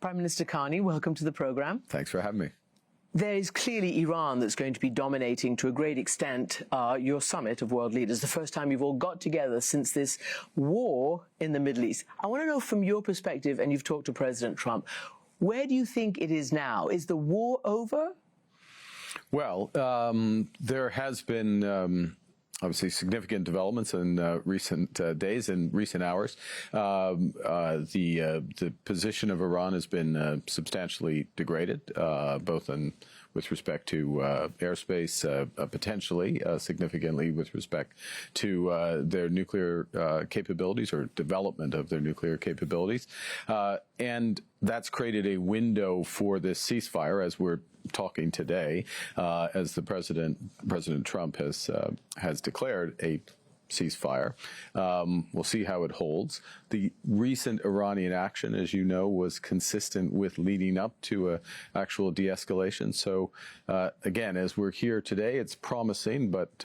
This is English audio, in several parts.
Prime Minister Carney, welcome to the program. Thanks for having me. There is clearly Iran that's going to be dominating to a great extent your summit of world leaders, the first time you've all got together since this war in the Middle East. I want to know from your perspective, and you've talked to President Trump, where do you think it is now? Is the war over? Well, there has been obviously significant developments in recent days and recent hours. The position of Iran has been substantially degraded, both with respect to airspace, potentially significantly with respect to their nuclear capabilities or development of their nuclear capabilities. And that's created a window for this ceasefire as we're talking today, as the President Trump has declared a ceasefire. We'll see how it holds. The recent Iranian action, as you know, was consistent with leading up to an actual de-escalation. So, again, as we're here today, it's promising, but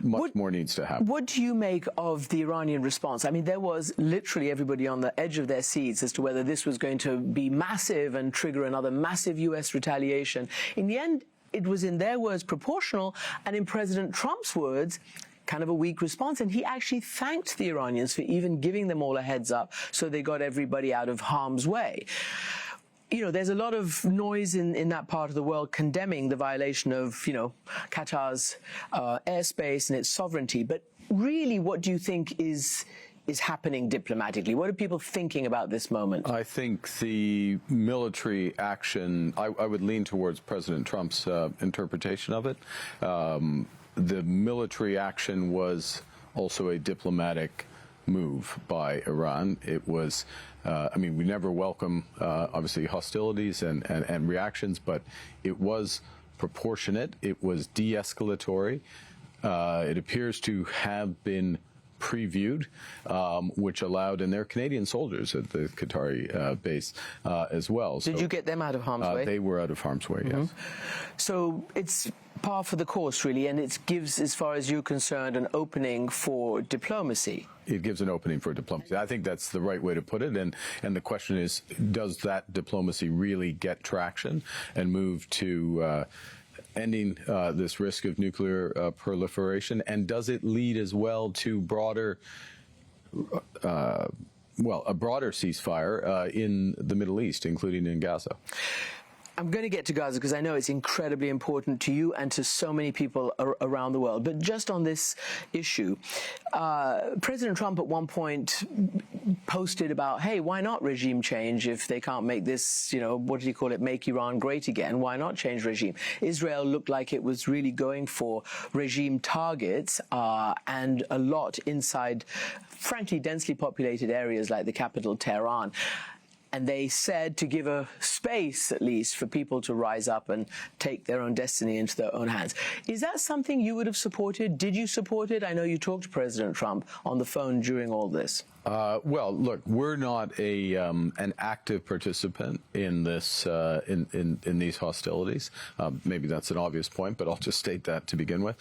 much more needs to happen. What do you make of the Iranian response? I mean, there was literally everybody on the edge of their seats as to whether this was going to be massive and trigger another massive U.S. retaliation. In the end, it was, in their words, proportional, and in President Trump's words, kind of a weak response. And he actually thanked the Iranians for even giving them all a heads up so they got everybody out of harm's way. You know, there's a lot of noise in that part of the world condemning the violation of, you know, Qatar's airspace and its sovereignty. But really, what do you think is happening diplomatically? What are people thinking about this moment? I think the military action, I would lean towards President Trump's interpretation of it. The military action was also a diplomatic move by Iran. It was, I mean, we never welcome, obviously, hostilities and reactions, but it was proportionate. It was de-escalatory. It appears to have been previewed, which allowed, and they're Canadian soldiers at the Qatari base as well. Did you get them out of harm's way? They were out of harm's way, yes. So it's par for the course, really, and it gives, as far as you're concerned, an opening for diplomacy. It gives an opening for diplomacy. I think that's the right way to put it. And the question is, does that diplomacy really get traction and move to ending this risk of nuclear proliferation? And does it lead as well to broader, a broader ceasefire in the Middle East, including in Gaza? I'm going to get to Gaza because I know it's incredibly important to you and to so many people around the world. But just on this issue, President Trump at one point posted about, hey, why not regime change if they can't make this, you know, what did he call it, make Iran great again? Why not change regime? Israel looked like it was really going for regime targets and a lot inside, frankly, densely populated areas like the capital, Tehran. And they said to give a space, at least, for people to rise up and take their own destiny into their own hands. Is that something you would have supported? Did you support it? I know you talked to President Trump on the phone during all this. Well, look, we're not an active participant in this in these hostilities. Maybe that's an obvious point, but I'll just state that to begin with.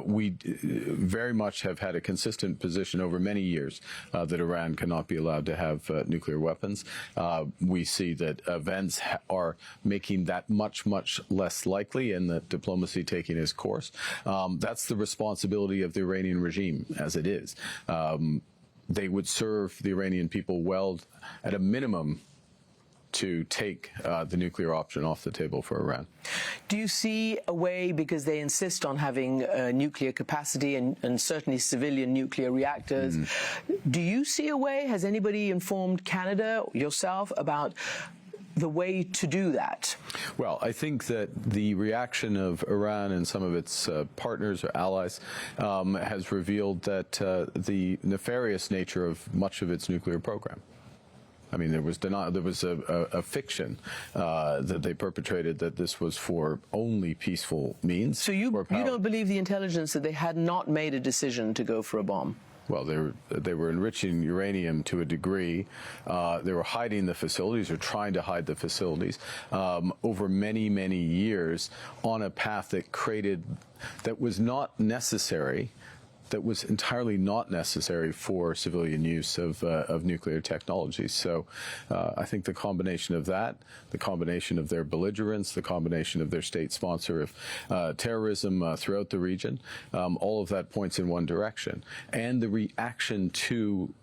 We very much have had a consistent position over many years that Iran cannot be allowed to have nuclear weapons. We see that events are making that much less likely, and that diplomacy taking its course. That's the responsibility of the Iranian regime, as it is. They would serve the Iranian people well, at a minimum, to take the nuclear option off the table for Iran. Do you see a way, because they insist on having nuclear capacity and certainly civilian nuclear reactors, do you see a way, has anybody informed Canada, yourself, about the way to do that? Well, I think that the reaction of Iran and some of its partners or allies has revealed that the nefarious nature of much of its nuclear program. I mean, there was a fiction that they perpetrated that this was for only peaceful means. So you don't believe the intelligence that they had not made a decision to go for a bomb? Well, they were enriching uranium to a degree. They were hiding the facilities, or trying to hide the facilities, over many years on a path that was not necessary that was entirely not necessary for civilian use of nuclear technology. So I think the combination of that, the combination of their belligerence, the combination of their state sponsor of terrorism throughout the region, all of that points in one direction. And the reaction to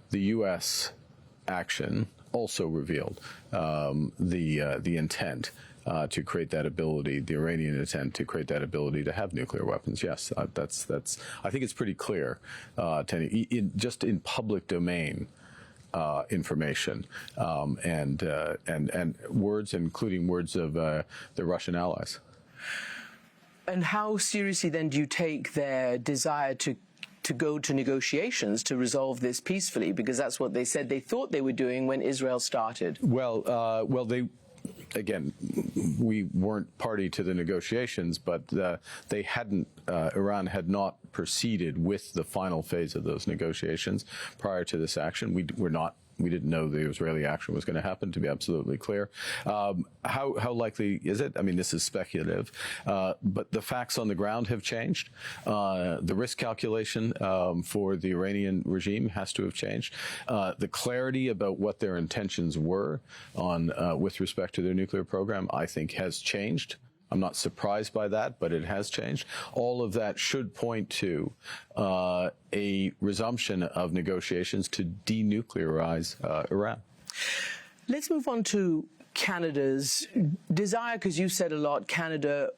the U.S. action also revealed the intent to create that ability, the Iranian intent to create that ability to have nuclear weapons. Yes, that's. I think it's pretty clear, just in public domain information and words, including words of the Russian allies. And how seriously then do you take their desire to go to negotiations to resolve this peacefully? Because that's what they said they thought they were doing when Israel started. Well, they. Again, we weren't party to the negotiations, but they hadn't. Iran had not proceeded with the final phase of those negotiations prior to this action. We didn't know the Israeli action was going to happen, to be absolutely clear. How likely is it? I mean, this is speculative, but the facts on the ground have changed. The risk calculation for the Iranian regime has to have changed. The clarity about what their intentions were with respect to their nuclear program, I think, has changed. I'm not surprised by that, but it has changed. All of that should point to a resumption of negotiations to denuclearize Iran. Let's move on to Canada's desire, because you said a lot, Canada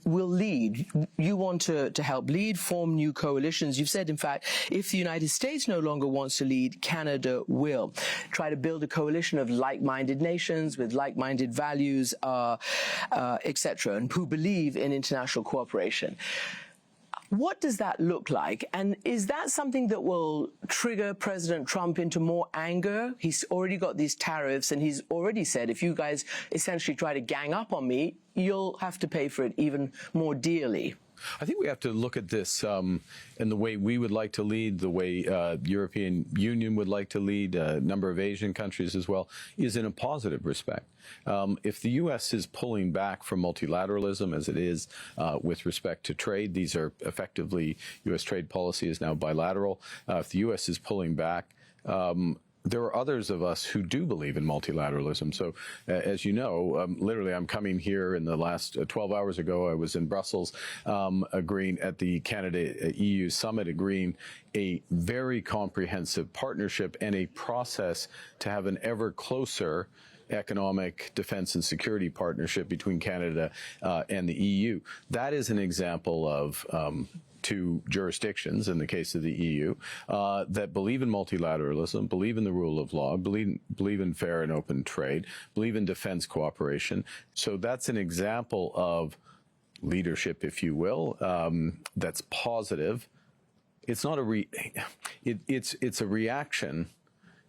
will lead. You want to help lead, form new coalitions. You've said, in fact, if the United States no longer wants to lead, Canada will. Try to build a coalition of like-minded nations with like-minded values, etc., and who believe in international cooperation. What does that look like? And is that something that will trigger President Trump into more anger? He's already got these tariffs, and he's already said, if you guys essentially try to gang up on me, you'll have to pay for it even more dearly. I think we have to look at this in the way we would like to lead, the way European Union would like to lead, a number of Asian countries as well, is in a positive respect. If the U.S. is pulling back from multilateralism, as it is with respect to trade, these are effectively, U.S. trade policy is now bilateral. If the U.S. is pulling back, there are others of us who do believe in multilateralism. So, as you know, literally, I'm coming here in the last 12 hours ago. I was in Brussels, agreeing at the Canada-EU summit, agreeing a very comprehensive partnership and a process to have an ever closer economic, defense, and security partnership between Canada and the EU. That is an example of two jurisdictions, in the case of the EU, that believe in multilateralism, believe in the rule of law, believe in fair and open trade, believe in defense cooperation. So that's an example of leadership, if you will, that's positive. It's not it's a reaction,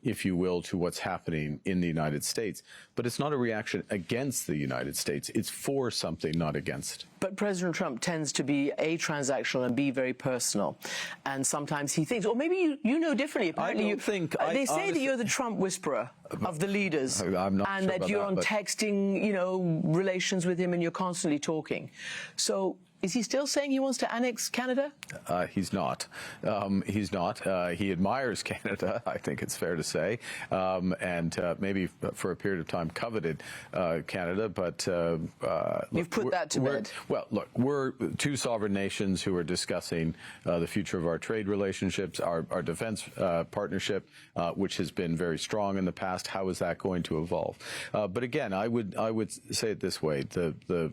if you will, to what's happening in the United States. But it's not a reaction against the United States. It's for something, not against. But President Trump tends to be A, transactional, and B, very personal. And sometimes he thinks, or maybe you know differently. Apparently, they say that you're the Trump whisperer of the leaders. I'm not and sure that you're on texting, relations with him, and you're constantly talking. So is he still saying he wants to annex Canada? He's not. He's not. He admires Canada, I think it's fair to say, and maybe for a period of time coveted Canada. But you've put that to bed. Well, look, we're two sovereign nations who are discussing the future of our trade relationships, our defense partnership, which has been very strong in the past. How is that going to evolve? But again, I would say it this way: the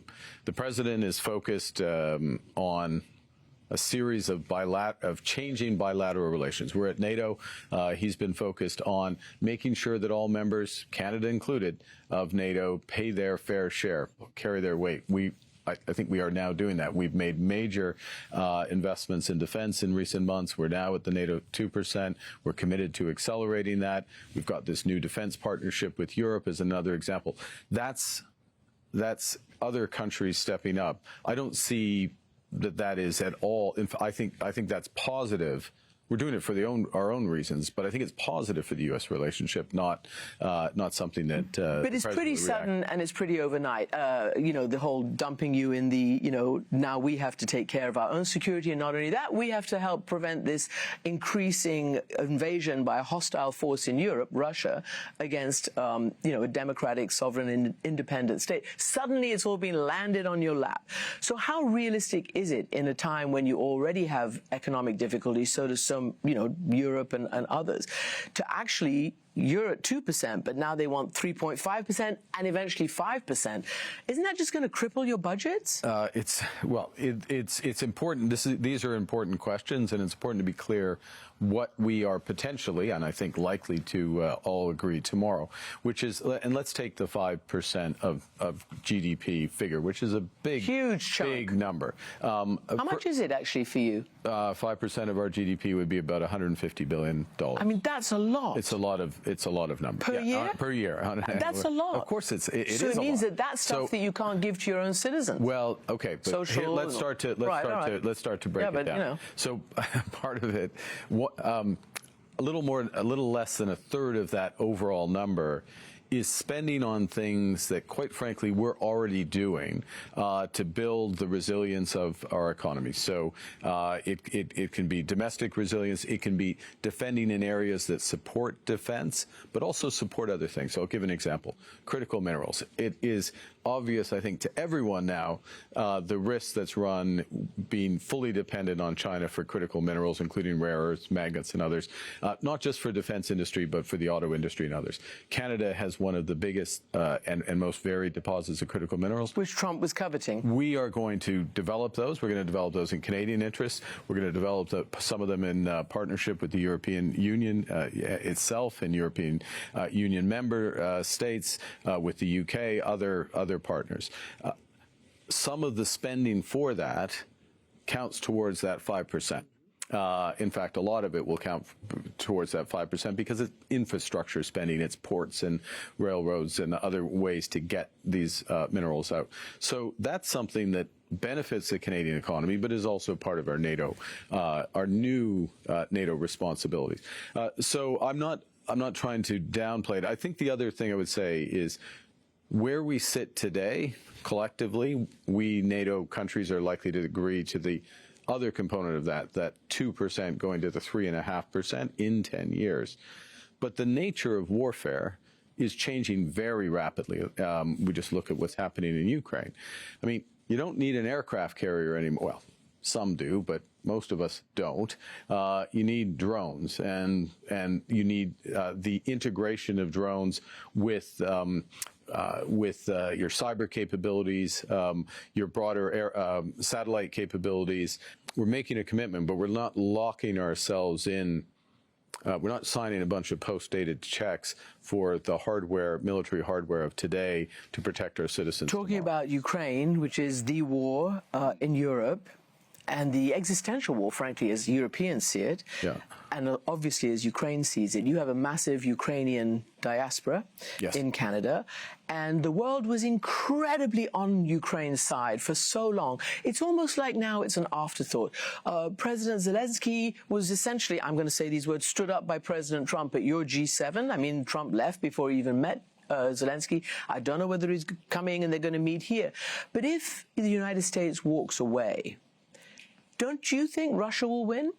president is focused on a series of changing bilateral relations. We're at NATO. He's been focused on making sure that all members, Canada included, of NATO pay their fair share, carry their weight. I think we are now doing that. We've made major investments in defense in recent months. We're now at the NATO 2%. We're committed to accelerating that. We've got this new defense partnership with Europe as another example. That's other countries stepping up. I don't see that is at all. I think that's positive we're doing it for our own reasons. But I think it's positive for the U.S. relationship, not something that. But it's pretty sudden and it's pretty overnight. The whole dumping you in the, now we have to take care of our own security, and not only that, we have to help prevent this increasing invasion by a hostile force in Europe, Russia, against, a democratic, sovereign, and independent state. Suddenly, it's all been landed on your lap. So how realistic is it in a time when you already have economic difficulties, so does some, Europe and others, to actually, you're at 2%, but now they want 3.5% and eventually 5%. Isn't that just going to cripple your budgets? It's important. These are important questions, and it's important to be clear what we are potentially, and I think likely to all agree tomorrow, which is, and let's take the 5% of GDP figure, which is a huge chunk. Big number. How much is it actually for you? 5% of our GDP would be about $150 billion. I mean, that's a lot. It's a lot of numbers. Per year? Per year. That's a lot. Of course, it is so a it means lot. that's stuff that you can't give to your own citizens. Well, okay, but here, let's start to break it down. So part of it, a little less than a third of that overall number is spending on things that, quite frankly, we're already doing to build the resilience of our economy. So it can be domestic resilience. It can be defending in areas that support defense, but also support other things. So I'll give an example. Critical minerals. It is obvious, I think, to everyone now, the risk that's run being fully dependent on China for critical minerals, including rare earths, magnets, and others, not just for defense industry, but for the auto industry and others. Canada has one of the biggest and most varied deposits of critical minerals, which Trump was coveting. We are going to develop those. We're going to develop those in Canadian interests. We're going to develop some of them in partnership with the European Union itself and European Union member states, with the UK, other partners. Some of the spending for that counts towards that 5%. In fact, a lot of it will count towards that 5% because it's infrastructure spending, it's ports and railroads and other ways to get these minerals out. So that's something that benefits the Canadian economy, but is also part of our NATO, our new NATO responsibilities. So I'm not trying to downplay it. I think the other thing I would say is where we sit today, collectively, we NATO countries are likely to agree to the other component of that 2% going to the 3.5% in 10 years. But the nature of warfare is changing very rapidly. We just look at what's happening in Ukraine. I mean, you don't need an aircraft carrier anymore. Well, some do, but most of us don't. You need drones, and you need the integration of drones with your cyber capabilities, your broader satellite capabilities. We're making a commitment, but we're not locking ourselves in. We're not signing a bunch of post-dated checks for the hardware, military hardware of today to protect our citizens. Talking about Ukraine, which is the war in Europe, and the existential war, frankly, as Europeans see it, and obviously as Ukraine sees it. You have a massive Ukrainian diaspora in Canada, and the world was incredibly on Ukraine's side for so long. It's almost like now it's an afterthought. President Zelensky was essentially, I'm going to say these words, stood up by President Trump at your G7. I mean, Trump left before he even met Zelensky. I don't know whether he's coming and they're going to meet here. But if the United States walks away, don't you think Russia will win?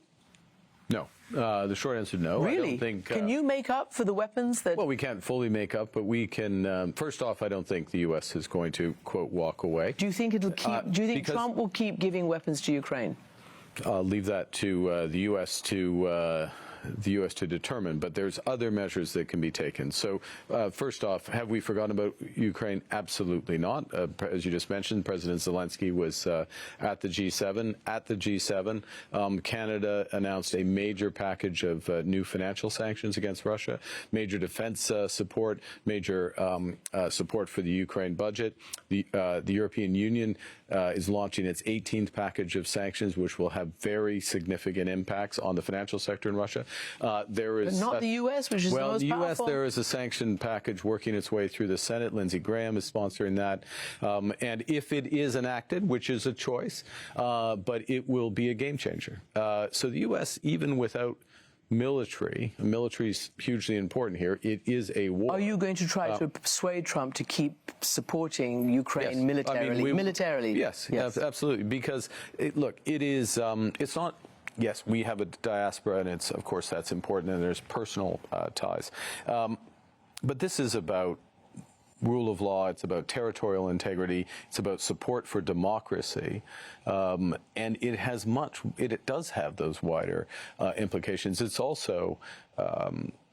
No. The short answer, no. Really? I don't think. Can you make up for the weapons that? Well, we can't fully make up, but we can. First off, I don't think the U.S. is going to, quote, walk away. Do you think it'll keep? Do you think Trump will keep giving weapons to Ukraine? I'll leave that to the U.S. to determine, but there's other measures that can be taken. So first off, have we forgotten about Ukraine? Absolutely not. As you just mentioned, President Zelensky was at the G7. At the G7, Canada announced a major package of new financial sanctions against Russia, major defense support, major support for the Ukraine budget. The European Union is launching its 18th package of sanctions, which will have very significant impacts on the financial sector in Russia. There is But not the U.S., which is the most the U.S. powerful. There is a sanction package working its way through the Senate. Lindsey Graham is sponsoring that, and if it is enacted, which is a choice, but it will be a game changer. So the U.S., even without military is hugely important here. It is a war. Are you going to try to persuade Trump to keep supporting Ukraine militarily? Yes, absolutely. Because it is. It's not. Yes, we have a diaspora, and it's, of course, that's important, and there's personal ties. But this is about rule of law. It's about territorial integrity. It's about support for democracy, and it has it does have those wider implications. It's also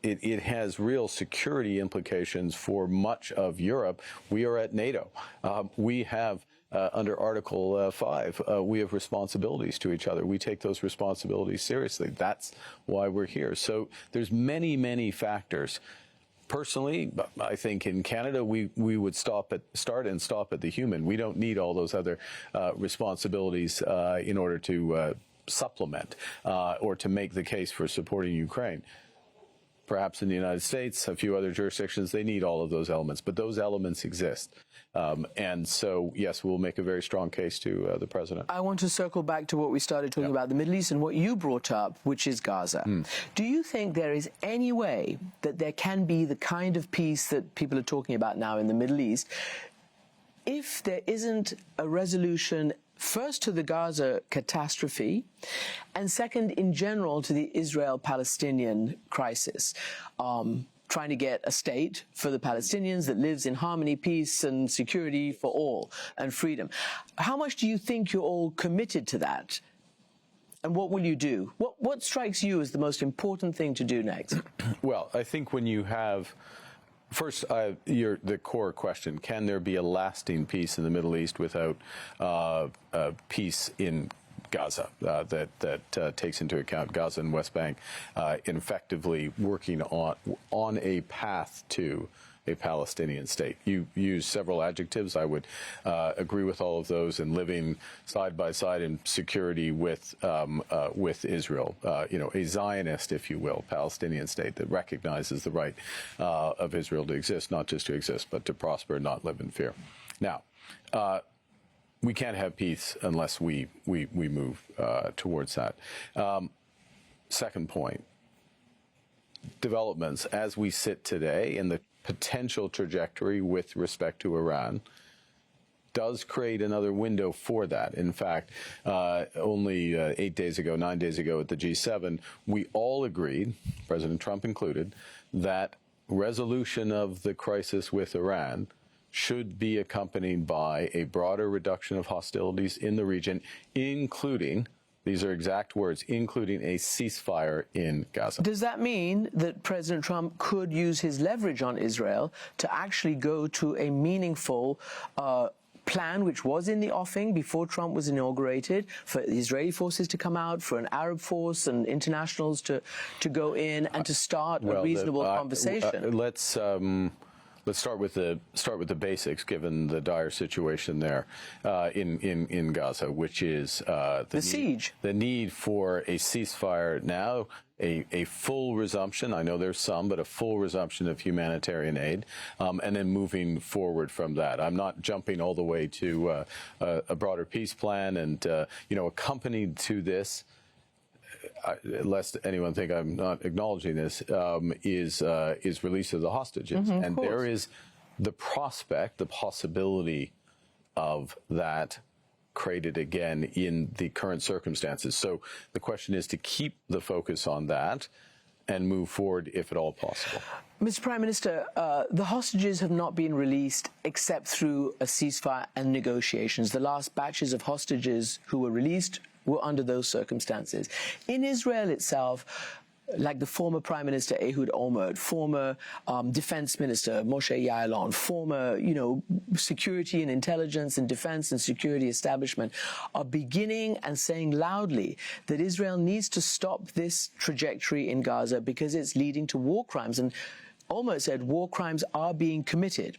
it has real security implications for much of Europe. We are at NATO. We have. Under Article 5, we have responsibilities to each other. We take those responsibilities seriously. That's why we're here. So there's many, many factors. Personally, I think in Canada, we would start and stop at the human. We don't need all those other responsibilities in order to supplement or to make the case for supporting Ukraine. Perhaps in the United States, a few other jurisdictions, they need all of those elements, but those elements exist. And so, yes, we'll make a very strong case to the president. I want to circle back to what we started talking about, the Middle East, and what you brought up, which is Gaza. Do you think there is any way that there can be the kind of peace that people are talking about now in the Middle East if there isn't a resolution, first to the Gaza catastrophe, and second, in general, to the Israel-Palestinian crisis? Trying to get a state for the Palestinians that lives in harmony, peace, and security for all, and freedom. How much do you think you're all committed to that? And what will you do? What strikes you as the most important thing to do next? Well, I think when you have... First, the core question, can there be a lasting peace in the Middle East without peace in Gaza that takes into account Gaza and West Bank effectively working on a path to a Palestinian state? You use several adjectives. I would agree with all of those, and living side by side in security with Israel, a Zionist, if you will, Palestinian state that recognizes the right of Israel to exist, not just to exist, but to prosper and not live in fear. Now, we can't have peace unless we move towards that. Second point, developments as we sit today in the potential trajectory with respect to Iran does create another window for that. In fact, only 9 days ago at the G7, we all agreed, President Trump included, that resolution of the crisis with Iran should be accompanied by a broader reduction of hostilities in the region, including, these are exact words, including a ceasefire in Gaza. Does that mean that President Trump could use his leverage on Israel to actually go to a meaningful plan, which was in the offing before Trump was inaugurated, for the Israeli forces to come out, for an Arab force and internationals to go in and to start a reasonable conversation? Let's start with the basics, given the dire situation there in Gaza, which is the siege, the need for a ceasefire now, a full resumption. I know there's some, but a full resumption of humanitarian aid, and then moving forward from that. I'm not jumping all the way to a broader peace plan, and accompanied to this, lest anyone think I'm not acknowledging this, is release of the hostages. And there is the prospect, the possibility of that created again in the current circumstances. So the question is to keep the focus on that and move forward if at all possible. Mr. Prime Minister, the hostages have not been released except through a ceasefire and negotiations. The last batches of hostages who were released were under those circumstances. In Israel itself, like the former Prime Minister Ehud Olmert, former Defense Minister Moshe Ya'alon, former, security and intelligence and defense and security establishment are beginning and saying loudly that Israel needs to stop this trajectory in Gaza because it's leading to war crimes. And almost said war crimes are being committed.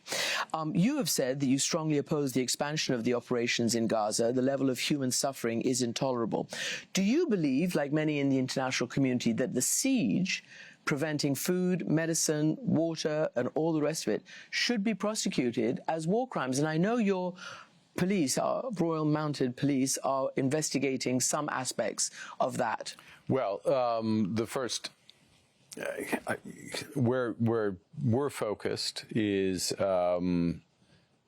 You have said that you strongly oppose the expansion of the operations in Gaza. The level of human suffering is intolerable. Do you believe, like many in the international community, that the siege, preventing food, medicine, water, and all the rest of it, should be prosecuted as war crimes? And I know your police, our Royal Mounted Police, are investigating some aspects of that. Well, the first, where we're focused is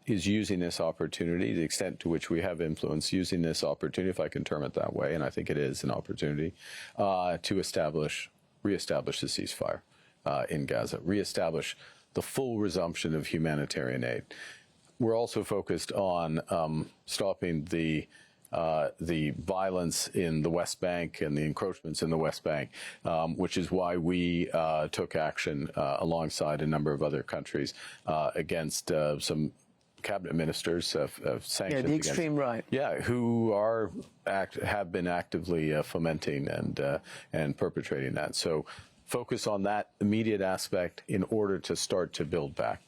using this opportunity, the extent to which we have influence, using this opportunity, if I can term it that way, and I think it is an opportunity, to reestablish the ceasefire in Gaza, reestablish the full resumption of humanitarian aid. We're also focused on stopping the violence in the West Bank and the encroachments in the West Bank, which is why we took action alongside a number of other countries against some cabinet ministers of sanctions. Yeah, the extreme right. Yeah, who have been actively fomenting and perpetrating that. So focus on that immediate aspect in order to start to build back.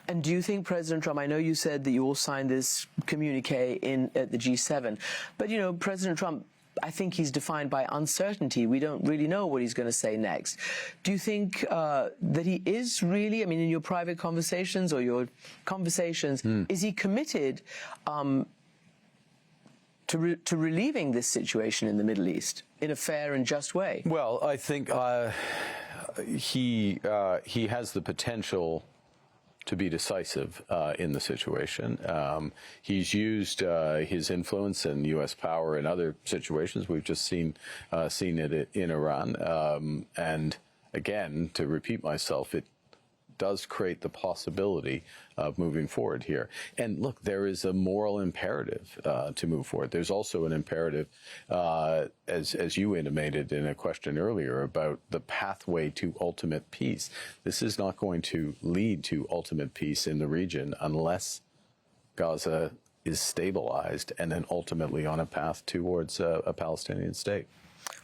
And do you think President Trump, I know you said that you all signed this communique at the G7, but, you know, President Trump, I think he's defined by uncertainty. We don't really know what he's going to say next. Do you think that he is really, I mean, in your private conversations or your conversations, is he committed to relieving this situation in the Middle East in a fair and just way? Well, I think he has the potential to be decisive in the situation. He's used his influence and U.S. power in other situations. We've just seen it in Iran. And again, to repeat myself, it does create the possibility of moving forward here. And look, there is a moral imperative to move forward. There's also an imperative, as you intimated in a question earlier, about the pathway to ultimate peace. This is not going to lead to ultimate peace in the region unless Gaza is stabilized and then ultimately on a path towards a Palestinian state.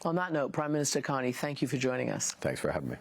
On that note, Prime Minister Carney, thank you for joining us. Thanks for having me.